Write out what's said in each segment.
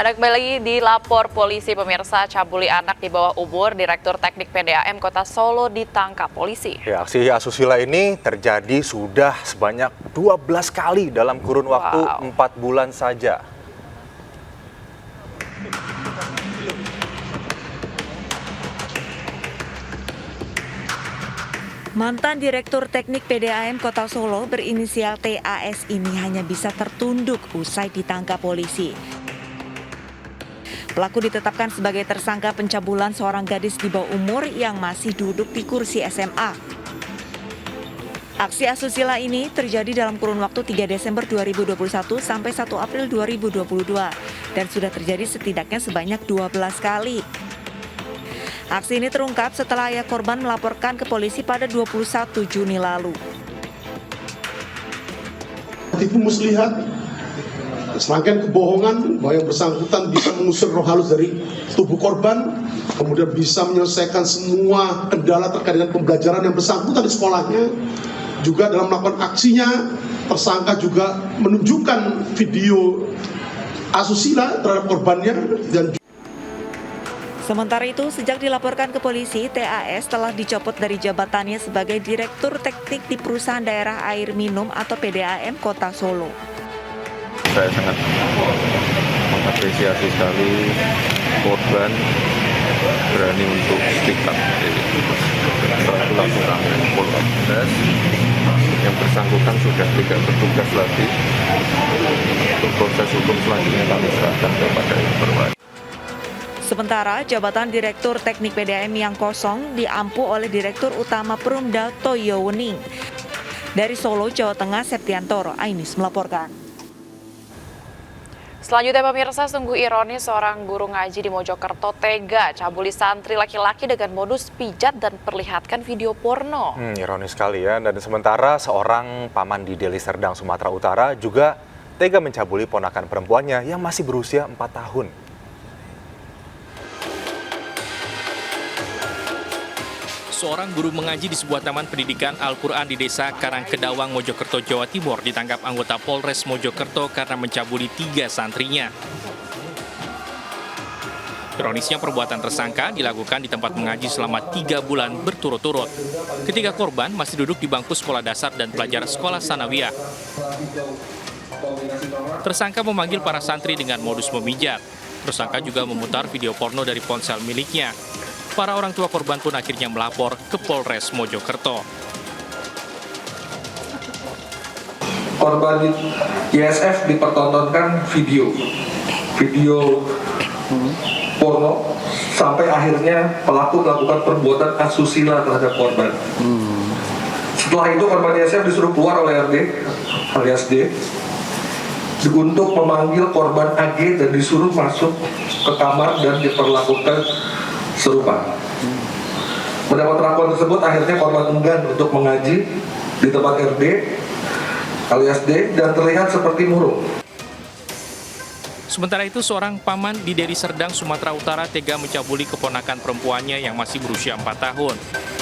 Ada kembali lagi di Lapor Polisi, pemirsa. Cabuli anak di bawah umur, Direktur Teknik PDAM Kota Solo ditangkap polisi. Ya, aksi asusila ini terjadi sudah sebanyak 12 kali dalam kurun waktu 4 bulan saja. Mantan Direktur Teknik PDAM Kota Solo berinisial TAS ini hanya bisa tertunduk usai ditangkap polisi. Pelaku ditetapkan sebagai tersangka pencabulan seorang gadis di bawah umur yang masih duduk di kursi SMA. Aksi asusila ini terjadi dalam kurun waktu 3 Desember 2021 sampai 1 April 2022 dan sudah terjadi setidaknya sebanyak 12 kali. Aksi ini terungkap setelah ayah korban melaporkan ke polisi pada 21 Juni lalu. Tipu muslihat, serangkaian kebohongan bahwa yang bersangkutan bisa mengusir roh halus dari tubuh korban, kemudian bisa menyelesaikan semua kendala terkait dengan pembelajaran yang bersangkutan di sekolahnya. Juga dalam melakukan aksinya, tersangka juga menunjukkan video asusila terhadap korbannya dan Sementara itu, sejak dilaporkan ke polisi, TAS telah dicopot dari jabatannya sebagai Direktur Teknik di Perusahaan Daerah Air Minum atau PDAM Kota Solo. Saya sangat mengapresiasi sekali korban berani untuk speak up. Setelah lakukan Polres, yang bersangkutan sudah tidak bertugas lagi. Untuk proses hukum selanjutnya kami serahkan kepada yang berwajib. Sementara jabatan Direktur Teknik PDAM yang kosong diampu oleh Direktur Utama Perumda Toyo Wening. Dari Solo, Jawa Tengah, Septiantoro Ainus melaporkan. Selanjutnya, pemirsa, sungguh ironis seorang guru ngaji di Mojokerto tega cabuli santri laki-laki dengan modus pijat dan perlihatkan video porno. Ironis sekali ya. Dan sementara seorang paman di Deli Serdang, Sumatera Utara juga tega mencabuli ponakan perempuannya yang masih berusia 4 tahun. Seorang guru mengaji di sebuah taman pendidikan Al-Quran di desa Karangkedawang, Mojokerto, Jawa Timur ditangkap anggota Polres Mojokerto karena mencabuli 3 santrinya. Ironisnya perbuatan tersangka dilakukan di tempat mengaji selama 3 bulan berturut-turut. Ketiga korban masih duduk di bangku sekolah dasar dan pelajar sekolah sanawiyah. Tersangka memanggil para santri dengan modus memijat. Tersangka juga memutar video porno dari ponsel miliknya. Para orang tua korban pun akhirnya melapor ke Polres Mojokerto. Korban ISF dipertontonkan video porno sampai akhirnya pelaku melakukan perbuatan asusila terhadap korban. Setelah itu korban ISF disuruh keluar oleh RD alias D untuk memanggil korban AG dan disuruh masuk ke kamar dan diperlakukan serupa. Mendapat perlakuan tersebut, akhirnya korban enggan untuk mengaji di tempat RD alias D dan terlihat seperti murung. Sementara itu, seorang paman di Deli Serdang, Sumatera Utara tega mencabuli keponakan perempuannya yang masih berusia 4 tahun.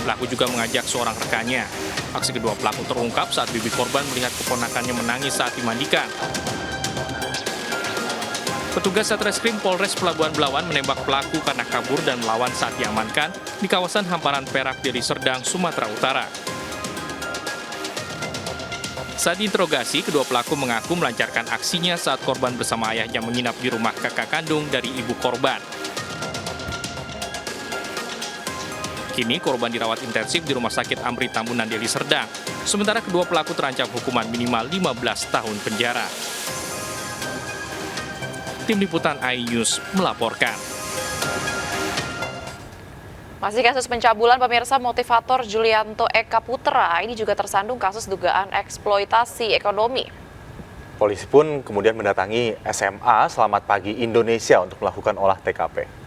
Pelaku juga mengajak seorang rekannya. Aksi kedua pelaku terungkap saat bibi korban melihat keponakannya menangis saat dimandikan. Petugas Satreskrim Polres Pelabuhan Belawan menembak pelaku karena kabur dan melawan saat diamankan di kawasan hamparan Perak, Deli Serdang, Sumatera Utara. Saat diinterogasi, kedua pelaku mengaku melancarkan aksinya saat korban bersama ayahnya menginap di rumah kakak kandung dari ibu korban. Kini korban dirawat intensif di Rumah Sakit Amri Tambunan, Deli Serdang. Sementara kedua pelaku terancam hukuman minimal 15 tahun penjara. Tim Liputan iNews melaporkan. Masih kasus pencabulan, pemirsa, motivator Julianto Eka Putra ini juga tersandung kasus dugaan eksploitasi ekonomi. Polisi pun kemudian mendatangi SMA Selamat Pagi Indonesia untuk melakukan olah TKP.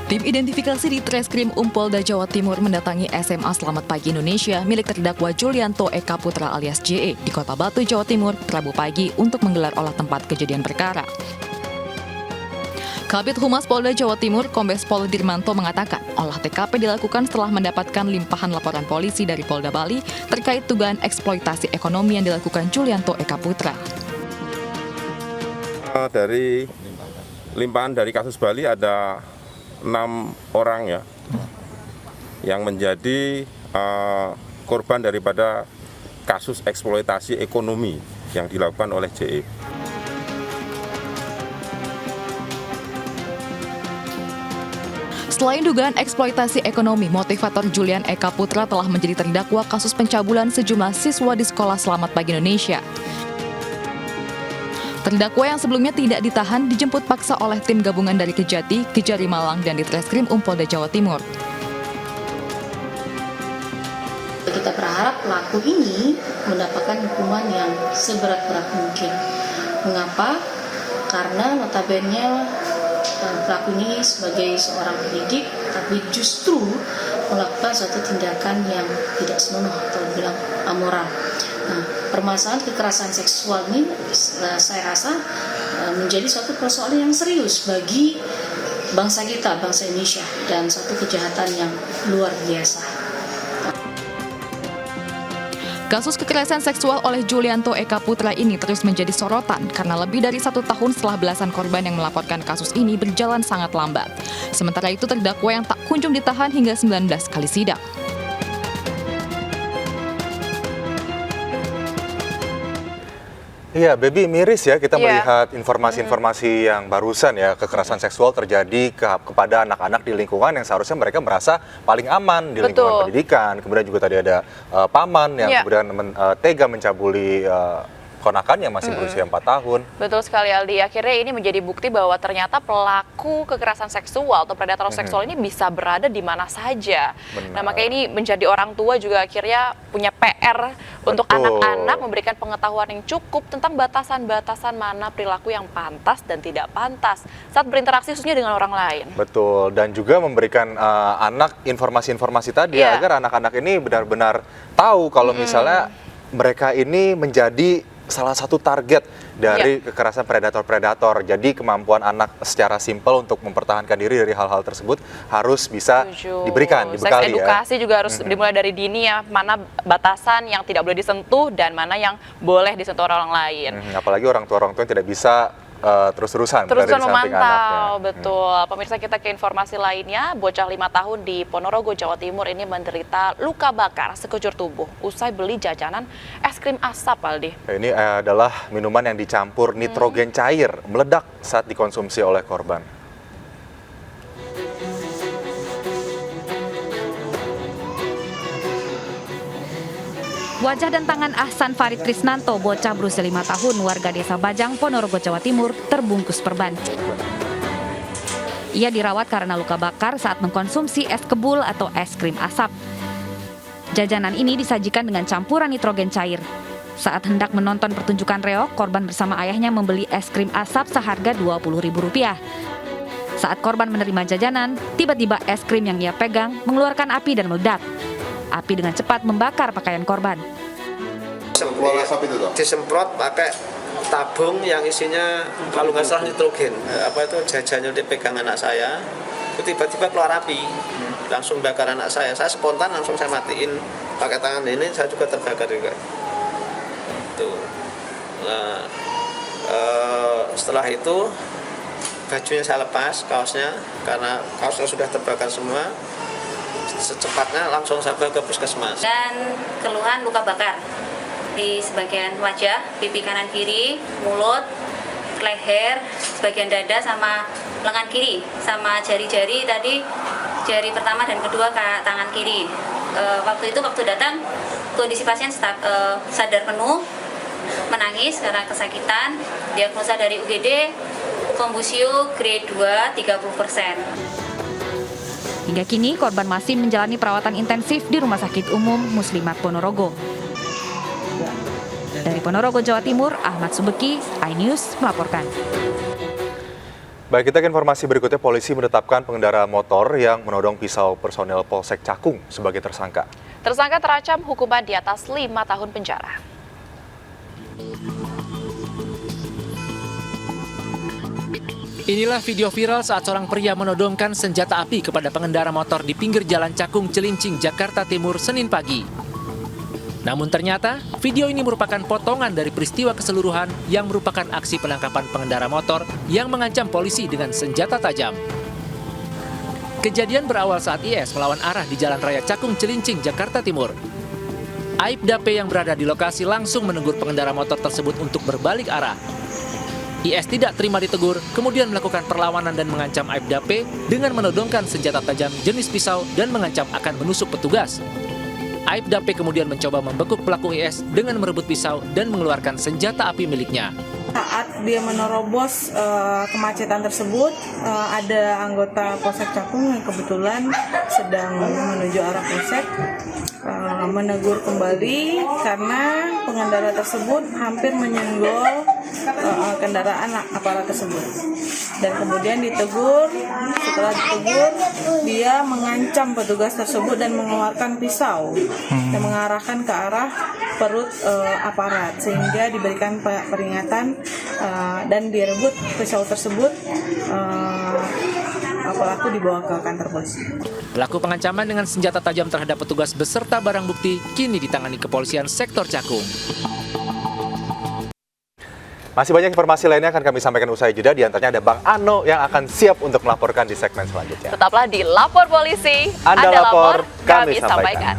Tim identifikasi di Treskrim Polda Jawa Timur mendatangi SMA Selamat Pagi Indonesia milik terdakwa Julianto Eka Putra alias JE di Kota Batu, Jawa Timur, Rabu pagi untuk menggelar olah tempat kejadian perkara. Kabid Humas Polda Jawa Timur, Kombes Pol Dirmanto mengatakan, olah TKP dilakukan setelah mendapatkan limpahan laporan polisi dari Polda Bali terkait dugaan eksploitasi ekonomi yang dilakukan Julianto Eka Putra. Dari limpahan dari kasus Bali ada 6 orang ya yang menjadi korban daripada kasus eksploitasi ekonomi yang dilakukan oleh JE. Selain dugaan eksploitasi ekonomi, motivator Julian Eka Putra telah menjadi terdakwa kasus pencabulan sejumlah siswa di Sekolah Selamat Pagi Indonesia. Terdakwa yang sebelumnya tidak ditahan dijemput paksa oleh tim gabungan dari Kejati, Kejari Malang, dan Ditreskrim Polda Jawa Timur. Kita berharap pelaku ini mendapatkan hukuman yang seberat-berat mungkin. Mengapa? Karena notabene pelaku ini sebagai seorang pendidik, tapi justru melakukan suatu tindakan yang tidak senonoh atau bilang amoral. Nah, permasalahan kekerasan seksual ini saya rasa menjadi suatu persoalan yang serius bagi bangsa kita, bangsa Indonesia, dan suatu kejahatan yang luar biasa. Kasus kekerasan seksual oleh Julianto Eka Putra ini terus menjadi sorotan karena lebih dari 1 tahun setelah belasan korban yang melaporkan kasus ini berjalan sangat lambat. Sementara itu terdakwa yang tak kunjung ditahan hingga 19 kali sidang. Iya, Baby, miris ya kita melihat informasi-informasi yang barusan ya, kekerasan seksual terjadi kepada anak-anak di lingkungan yang seharusnya mereka merasa paling aman di lingkungan pendidikan. Kemudian juga tadi ada paman yang kemudian tega mencabuli ponakan yang masih berusia 4 tahun. Betul sekali, Aldi. Akhirnya ini menjadi bukti bahwa ternyata pelaku kekerasan seksual atau predator seksual ini bisa berada di mana saja. Nah, makanya ini menjadi orang tua juga akhirnya punya PR untuk anak-anak, memberikan pengetahuan yang cukup tentang batasan-batasan mana perilaku yang pantas dan tidak pantas saat berinteraksi khususnya dengan orang lain. Betul, dan juga memberikan anak informasi-informasi tadi agar anak-anak ini benar-benar tahu kalau misalnya mereka ini menjadi salah satu target dari kekerasan predator-predator. Jadi kemampuan anak secara simpel untuk mempertahankan diri dari hal-hal tersebut harus bisa diberikan, dibekali ya. Edukasi juga harus dimulai dari dini ya, mana batasan yang tidak boleh disentuh dan mana yang boleh disentuh orang lain. Apalagi orang tua yang tidak bisa terus-terusan memantau. Betul. Pemirsa, kita ke informasi lainnya. Bocah 5 tahun di Ponorogo, Jawa Timur ini menderita luka bakar sekujur tubuh usai beli jajanan es krim asap, Aldi. Ini adalah minuman yang dicampur nitrogen cair, meledak saat dikonsumsi oleh korban. Wajah dan tangan Ahsan Farid Krisnanto, bocah berusia 5 tahun, warga desa Bajang, Ponorogo, Jawa Timur, terbungkus perban. Ia dirawat karena luka bakar saat mengkonsumsi es kebul atau es krim asap. Jajanan ini disajikan dengan campuran nitrogen cair. Saat hendak menonton pertunjukan reok, korban bersama ayahnya membeli es krim asap seharga Rp20.000. Saat korban menerima jajanan, tiba-tiba es krim yang ia pegang mengeluarkan api dan meledak. Api dengan cepat membakar pakaian korban. Disemprot pakai tabung yang isinya kalau nggak salah nitrogen. Apa itu jajannya dipegang anak saya, itu tiba-tiba keluar api, langsung bakar anak saya. Saya spontan langsung saya matiin pakai tangan ini, saya juga terbakar juga. Tuh. Nah, setelah itu bajunya saya lepas, kaosnya, karena kaosnya sudah terbakar semua. Secepatnya langsung sampai ke puskesmas. Dan keluhan luka bakar di sebagian wajah, pipi kanan kiri, mulut, leher, sebagian dada sama lengan kiri, sama jari-jari tadi, jari pertama dan kedua ke tangan kiri. Waktu datang kondisi pasien sadar penuh, menangis karena kesakitan, diagnosa dari UGD, kombusio grade 2 30%. Hingga kini, korban masih menjalani perawatan intensif di Rumah Sakit Umum Muslimat Ponorogo. Dari Ponorogo, Jawa Timur, Ahmad Subeki, iNews melaporkan. Baik, kita ke informasi berikutnya. Polisi menetapkan pengendara motor yang menodong pisau personel Polsek Cakung sebagai tersangka. Tersangka terancam hukuman di atas 5 tahun penjara. Inilah video viral saat seorang pria menodongkan senjata api kepada pengendara motor di pinggir Jalan Cakung, Cilincing, Jakarta Timur, Senin pagi. Namun ternyata, video ini merupakan potongan dari peristiwa keseluruhan yang merupakan aksi penangkapan pengendara motor yang mengancam polisi dengan senjata tajam. Kejadian berawal saat IS melawan arah di Jalan Raya Cakung, Cilincing, Jakarta Timur. Aibda P yang berada di lokasi langsung menegur pengendara motor tersebut untuk berbalik arah. IS tidak terima ditegur, kemudian melakukan perlawanan dan mengancam Aibda P dengan menodongkan senjata tajam jenis pisau dan mengancam akan menusuk petugas. Aibda P kemudian mencoba membekuk pelaku IS dengan merebut pisau dan mengeluarkan senjata api miliknya. Saat dia menerobos kemacetan tersebut, ada anggota Polsek Cakung yang kebetulan sedang menuju arah Polsek menegur kembali karena pengendara tersebut hampir menyenggol kendaraan aparat tersebut. Dan kemudian ditegur, setelah ditegur dia mengancam petugas tersebut dan mengeluarkan pisau dan mengarahkan ke arah perut aparat sehingga diberikan peringatan dan direbut pisau tersebut. Pelaku dibawa ke kantor polisi. Pelaku pengancaman dengan senjata tajam terhadap petugas beserta barang bukti kini ditangani kepolisian sektor Cakung. Masih banyak informasi lainnya akan kami sampaikan usai jeda, di antaranya ada Bang Ano yang akan siap untuk melaporkan di segmen selanjutnya. Tetaplah di Lapor Polisi. Anda lapor, kami sampaikan.